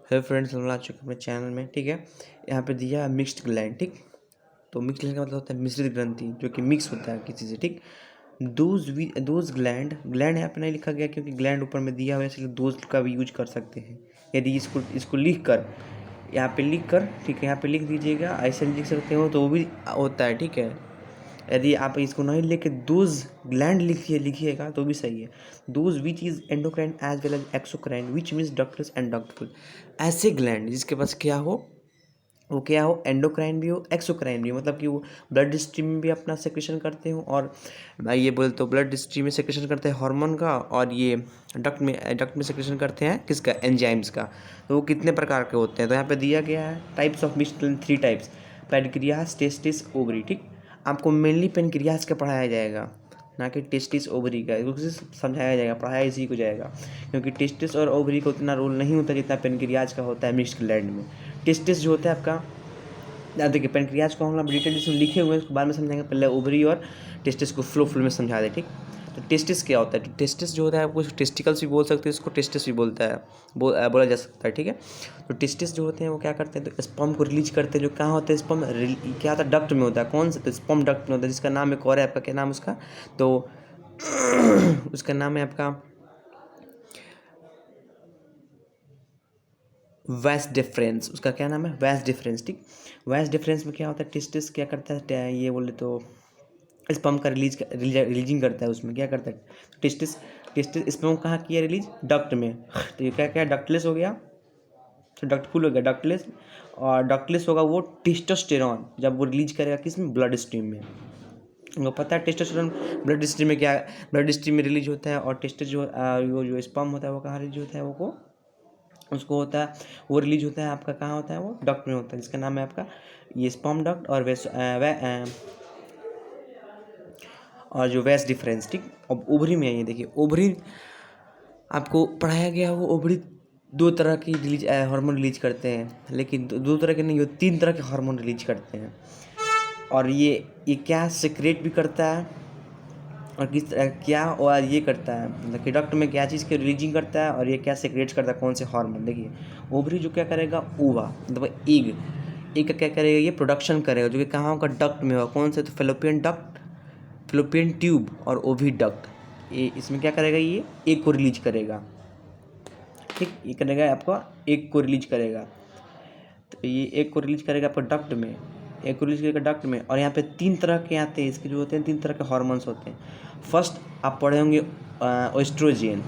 Hello friends, हम आ चुके हैं अपने चैनल में। ठीक है, यहाँ पे दिया है मिक्स्ड ग्लैंड। ठीक, तो मिक्स्ड ग्लैंड का मतलब होता है मिश्रित ग्रंथि, जो कि मिक्स होता है किसी से। ठीक, दोज ग्लैंड यहाँ पे नहीं लिखा गया क्योंकि ग्लैंड ऊपर में दिया हुआ है, इसलिए दोज का भी यूज कर सकते हैं। यदि इसको लिख कर यहाँ पे लिख कर, ठीक है, यहाँ पे लिख दीजिएगा, ऐसे लिख सकते हो तो वो भी होता है। ठीक है, यदि आप इसको नहीं लेके दोज ग्लैंड लिखिएगा तो भी सही है। Those which is endocrine as well as exocrine which means ductless and ductful. ऐसे ग्लैंड जिसके पास क्या हो, वो क्या हो, एंडोक्राइन भी हो, एक्सोक्राइन भी हो, मतलब कि वो ब्लड स्ट्रीम में भी अपना सेक्रेशन करते हो, और ये बोल तो ब्लड स्ट्रीम में सेक्रेशन करते हैं हार्मोन का, और ये डक्ट में सेक्रेशन करते हैं किसका, एंजाइम्स का। तो वो कितने प्रकार के होते हैं, तो यहाँ पे दिया गया है types of mixed 3 types, pancreas, testis, ovary. ठीक, आपको मेनली पेनक्रियास का पढ़ाया जाएगा, ना कि टेस्टिस ओवरी का, क्योंकि समझाया जाएगा, पढ़ाया इसी को जाएगा, क्योंकि टेस्टिस और ओवरी का उतना रोल नहीं होता जितना पेनक्रियाज का होता है मिक्स्ड ग्लैंड में। टेस्टिस जो होता है आपका, देखिए पेनक्रियाज को हम लोग डिटेल जिसमें लिखे हुए हैं उसके बाद में समझाएंगे, पहले ओवरी और टेस्टिस को फ्लो में समझा दे। ठीक, तो टेस्टिस क्या होता है, तो टेस्टिस जो होता है आपको टेस्टिकल्स भी बोल सकते हैं, इसको टेस्टिस भी बोलता है, बोला जा सकता है। ठीक है, तो टेस्टिस जो होते हैं वो क्या करते हैं, तो स्पर्म को रिलीज करते हैं, जो कहाँ होते हैं, स्पर्म क्या होता है, डक्ट में होता है। कौन सा, तो स्पर्म डक्ट में होता है, जिसका नाम एक और है आपका, क्या नाम उसका, तो उसका नाम है आपका वैस डिफरेंस। उसका क्या नाम है, वैस डिफरेंस। ठीक, वैस डिफरेंस में क्या होता है, टेस्टिस क्या करता है, ये बोले तो स्पर्म का रिलीजिंग करता है, उसमें क्या करता है, टेस्टिस स्पर्म कहाँ किया रिलीज, डक्ट में। तो ये क्या क्या डक्टलेस हो गया, तो डक्टफुल हो गया, डक्टलेस, और डक्टलेस होगा वो टेस्टोस्टेरॉन जब वो रिलीज करेगा किसमें, ब्लड स्ट्रीम में। उनको पता है टेस्टोस्टेरॉन ब्लड स्ट्रीम में क्या, ब्लड स्ट्रीम में रिलीज होता है, और टेस्ट जो स्पर्म होता है वो कहाँ रिलीज होता है, वो उसको होता है, वो रिलीज होता है आपका कहाँ होता है, वो डक्ट में होता है, जिसका नाम है आपका ये स्पर्म डक्ट और जो वैस डिफरेंस। ठीक, अब ओवरी में आइए, देखिए ओवरी आपको पढ़ाया गया, वो ओवरी 2 तरह की हार्मोन रिलीज करते हैं, लेकिन 2 तरह के नहीं, 3 तरह के हार्मोन रिलीज करते हैं। और ये क्या सेक्रेट भी करता है, और किस तरह क्या, और ये करता है, मतलब कि डक्ट में क्या चीज़ के रिलीजिंग करता है, और ये क्या सेक्रेट करता है, कौन से हार्मोन। देखिए ओवरी जो क्या करेगा, ओवा मतलब एग का क्या करेगा, ये प्रोडक्शन करेगा, जो कि कहाँ होगा, डक्ट में होगा। कौन से, तो फेलोपियन डक्ट, फेलोपियन ट्यूब और ओवी डक्ट। ये इसमें क्या करेगा, ये एग को रिलीज करेगा। ठीक, ये करेगा आपका एग को रिलीज करेगा, तो ये एग को रिलीज करेगा आपका डक्ट में, एग को रिलीज करेगा डक्ट में। और यहाँ पे 3 तरह के आते हैं, इसके जो होते हैं 3 तरह के हार्मोन्स होते हैं। फर्स्ट आप पढ़े होंगे ओएस्ट्रोजन।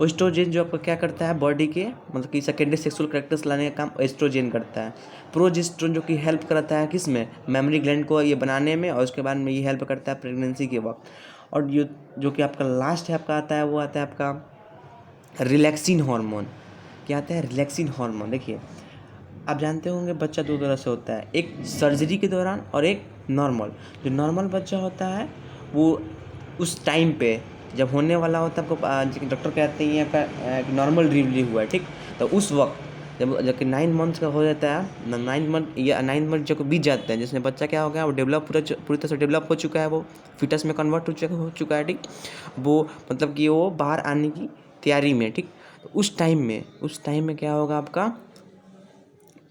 ओएस्ट्रोजन जो आपका क्या करता है, बॉडी के मतलब कि सेकेंडरी सेक्सुअल कैरेक्टर्स लाने का काम ओएस्ट्रोजन करता है। प्रोजेस्टेरोन जो कि हेल्प करता है किस में, मेमोरी ग्लैंड को ये बनाने में, और उसके बाद में ये हेल्प करता है प्रेगनेंसी के वक्त। और जो कि आपका लास्ट है आपका आता है, वो आता है आपका रिलैक्सिन हार्मोन। क्या आता है, रिलैक्सिन हार्मोन। देखिए आप जानते होंगे बच्चा 2 तरह से होता है, एक सर्जरी के दौरान और एक नॉर्मल। जो नॉर्मल बच्चा होता है वो उस टाइम पे जब होने वाला होता है, आपको डॉक्टर कहते हैं आपका नॉर्मल डिलीवरी हुआ है। ठीक, तो उस वक्त जबकि 9 मंथ्स का हो जाता है, 9 मंथ या 9 मंथ जब बीत जाते हैं, जिसमें बच्चा क्या हो गया, वो डेवलप पूरी तरह से डेवलप हो चुका है, वो फिटस में कन्वर्ट हो चुका है। ठीक, वो मतलब कि वो बाहर आने की तैयारी में। ठीक, तो उस टाइम में क्या होगा, आपका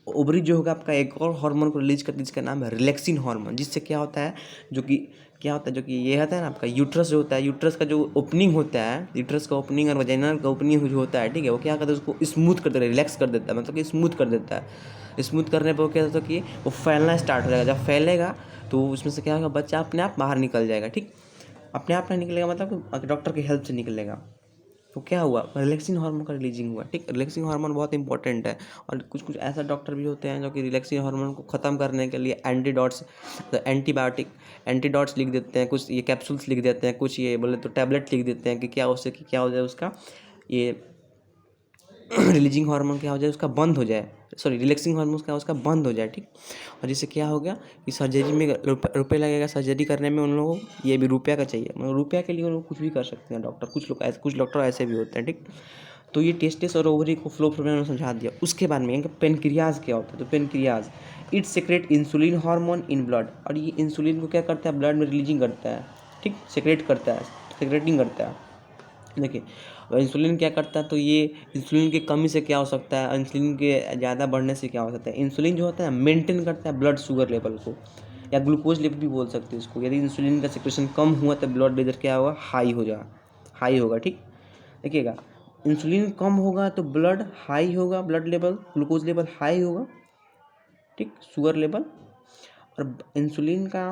ओवरी जो होगा आपका एक और हार्मोन को रिलीज करती है, जिसका नाम है रिलैक्सिन हार्मोन। जिससे क्या होता है, जो कि ये होता है ना आपका यूट्रस जो होता है, यूट्रस का जो ओपनिंग होता है, यूट्रस का ओपनिंग और वजाइनल का ओपनिंग जो होता है, ठीक है, वो क्या करता है, उसको स्मूथ कर देता है, रिलैक्स कर देता है, मतलब कि स्मूथ कर देता है। स्मूथ करने पर क्या होता है कि वो फैलना स्टार्ट हो जाएगा। जब फैलेगा तो उसमें से क्या होगा, बच्चा अपने आप बाहर निकल जाएगा। ठीक, अपने आप नहीं निकलेगा, मतलब डॉक्टर की हेल्प से निकलेगा। तो क्या हुआ, रिलैक्सिंग हार्मोन का रिलीजिंग हुआ। ठीक, रिलैक्सिंग हार्मोन बहुत इंपॉर्टेंट है। और कुछ ऐसा डॉक्टर भी होते हैं जो कि रिलैक्सिंग हार्मोन को ख़त्म करने के लिए एंटीडॉट्स लिख देते हैं, कुछ ये कैप्सूल्स लिख देते हैं, कुछ ये बोले तो टैबलेट लिख देते हैं कि क्या उससे कि क्या हो जाए उसका ये रिलीजिंग हार्मोन क्या हो जाए, उसका बंद हो जाए, सॉरी रिलैक्सिंग हार्मोन क्या उसका बंद हो जाए। ठीक, और जिससे क्या हो गया कि सर्जरी में रुपये लगेगा, सर्जरी करने में उन लोगों को ये भी रुपया का चाहिए, मतलब रुपया के लिए उन लोग कुछ भी कर सकते हैं डॉक्टर। कुछ डॉक्टर ऐसे भी होते हैं। ठीक, तो ये टेस्टिस और ओवरी को फ्लो में समझा दिया। उसके बाद में पेनक्रियाज क्या होता है, तो pancreas it secrete insulin hormone in blood, और ये इंसुलिन को क्या करता है, ब्लड में रिलीजिंग करता है। ठीक, सेक्रेटिंग करता है। देखिए और इंसुलिन क्या करता है, तो ये इंसुलिन की कमी से क्या हो सकता है, इंसुलिन के ज़्यादा बढ़ने से क्या हो सकता है, इंसुलिन जो होता है मेंटेन करता है ब्लड शुगर लेवल को, या ग्लूकोज लेवल भी बोल सकते हैं इसको। यदि इंसुलिन का सिक्रेशन कम हुआ तो ब्लड प्रेशर क्या होगा, हाई होगा। ठीक, देखिएगा, इंसुलिन कम होगा तो ब्लड हाई होगा, blood level, glucose level high होगा, ठीक, शुगर लेवल। और इंसुलिन का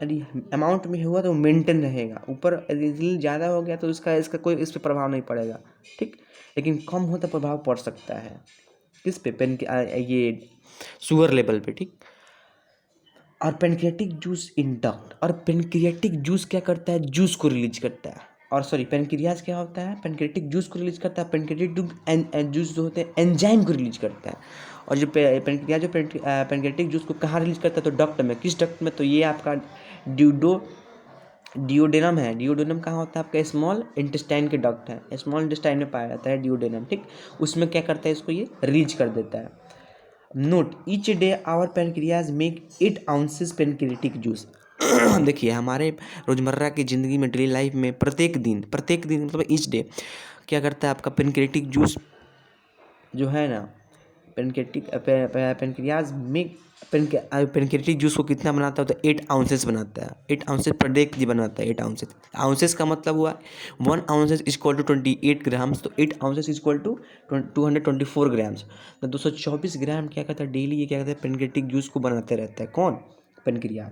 यदि अमाउंट में हुआ तो मेंटेन रहेगा, ऊपर यदि इंसुलिन ज़्यादा हो गया तो इसका कोई इस पर प्रभाव नहीं पड़ेगा, ठीक। लेकिन कम हो तो प्रभाव पड़ सकता है किस पे, ये शुगर लेवल पे, ठीक। और पेनक्रियाटिक जूस इंडक्ट, और पेनक्रियाटिक जूस क्या करता है, जूस को रिलीज करता है, और सॉरी पेनक्रियाज क्या होता है, पेनक्रियाटिक जूस को रिलीज करता है, पेनक्रियाटिक जूस जो होते हैं एंजाइम को रिलीज करता है। और जो पेनक्रियाज जो पेनक्रियाटिक जूस को कहाँ रिलीज करता है, तो डक्ट में, किस डक्ट में, तो ये आपका डिओडेनम है। डिओडेनम कहाँ होता है, आपका स्मॉल इंटेस्टाइन के डक्ट है, स्मॉल इंटेस्टाइन में पाया जाता है डिओडेनम, ठीक। उसमें क्या करता है, इसको ये रिलीज कर देता है। Note, each day our pancreas make 8 ounces pancreatic juice. देखिए, हमारे रोज़मर्रा की ज़िंदगी में, डेली लाइफ में प्रत्येक दिन मतलब ईच डे क्या करता है, आपका पेनक्रियाटिक जूस जो है ना, पेनक्रियाज में पेनक्रियाटिक जूस को कितना बनाता है, तो 8 ounces बनाता है, 8 ounces पर डे की बनाता है, 8 ounces। आउंसेस का मतलब हुआ 1 ounce is equal to 28 grams, तो 8 ounces is equal to 224 grams, तो 224 ग्राम क्या कहता है डेली, ये क्या कहता है पेनक्रियाटिक जूस को बनाते रहता है, कौन, pancreas.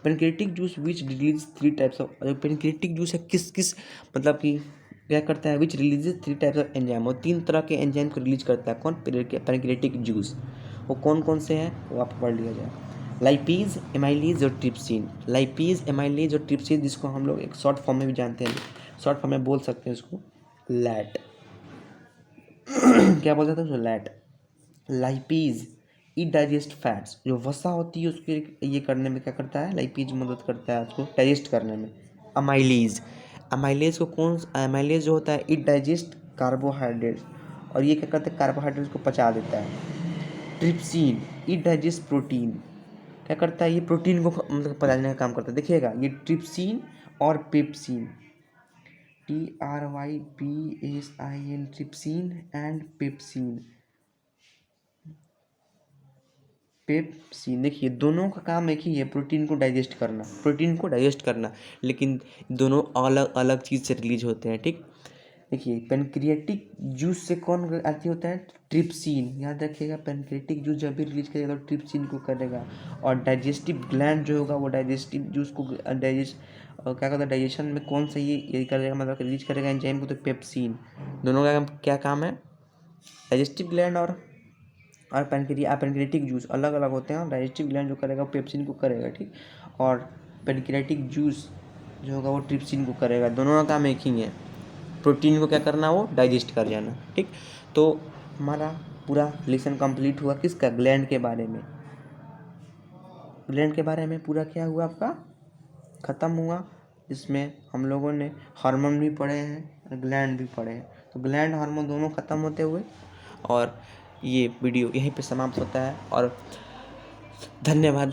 Pancreatic juice which release 3 types of, pancreatic juice है किस मतलब कि क्या करता है, विच रिलीजेज 3 टाइप्स ऑफ एंजाइम, और 3 तरह के एंजाइम को रिलीज करता है, कौन, पेनक्रियाटिक जूस। वो कौन कौन से हैं, वो आपको पढ़ लिया जाए। लाइपेज, एमाइलेज और ट्रिप्सिन। लाइपेज, एमाइलेज और ट्रिप्सिन, जिसको हम लोग एक शॉर्ट फॉर्म में भी जानते हैं, शॉर्ट फॉर्म में बोल सकते हैं उसको लैट। क्या बोल सकते हैं उसको, लैट। लाइपेज, इट डाइजेस्ट फैट्स, जो वसा होती है उसके ये करने में क्या करता है, लाइपेज मदद करता है उसको डाइजेस्ट करने में। अमाइलेज, अमाइलेज को अमाइलेज जो होता है, इट डाइजेस्ट कार्बोहाइड्रेट, और ये क्या करता है, कार्बोहाइड्रेट को पचा देता है। ट्रिप्सिन, इट डाइजेस्ट प्रोटीन, क्या करता है, ये प्रोटीन को मतलब पचाने का काम करता है। देखिएगा, ये ट्रिप्सिन और pepsin, TRYPSIN, trypsin and pepsin, देखिए दोनों का काम एक ही है, प्रोटीन को डाइजेस्ट करना, लेकिन दोनों अलग अलग चीज़ से रिलीज होते हैं, ठीक। देखिए, पेनक्रियाटिक जूस से कौन आती होता है, ट्रिप्सिन, याद रखिएगा, पेनक्रियाटिक जूस जब भी रिलीज करेगा तो ट्रिप्सिन को करेगा। और डाइजेस्टिव ग्लैंड जो होगा वो डाइजेस्टिव जूस को क्या कहता है, डाइजेशन में कौन सा ये करेगा, मतलब रिलीज करेगा एंजाइम को, तो पेप्सिन। दोनों का क्या काम है, डाइजेस्टिव ग्लैंड और पेनक्रियाटिक जूस अलग अलग होते हैं। डाइजेस्टिव ग्लैंड जो करेगा वो पेप्सिन को करेगा, ठीक। और पेनक्रियाटिक जूस जो होगा वो ट्रिप्सिन को करेगा, दोनों का काम एक ही है, प्रोटीन को क्या करना, वो डाइजेस्ट कर जाना, ठीक। तो हमारा पूरा लेसन कंप्लीट हुआ किसका, ग्लैंड के बारे में। ग्लैंड के बारे में पूरा क्या हुआ आपका, ख़त्म हुआ। इसमें हम लोगों ने हार्मोन भी पढ़े हैं और ग्लैंड भी पढ़े हैं, तो ग्लैंड हार्मोन दोनों ख़त्म होते हुए, और ये वीडियो यहीं पे समाप्त होता है, और धन्यवाद।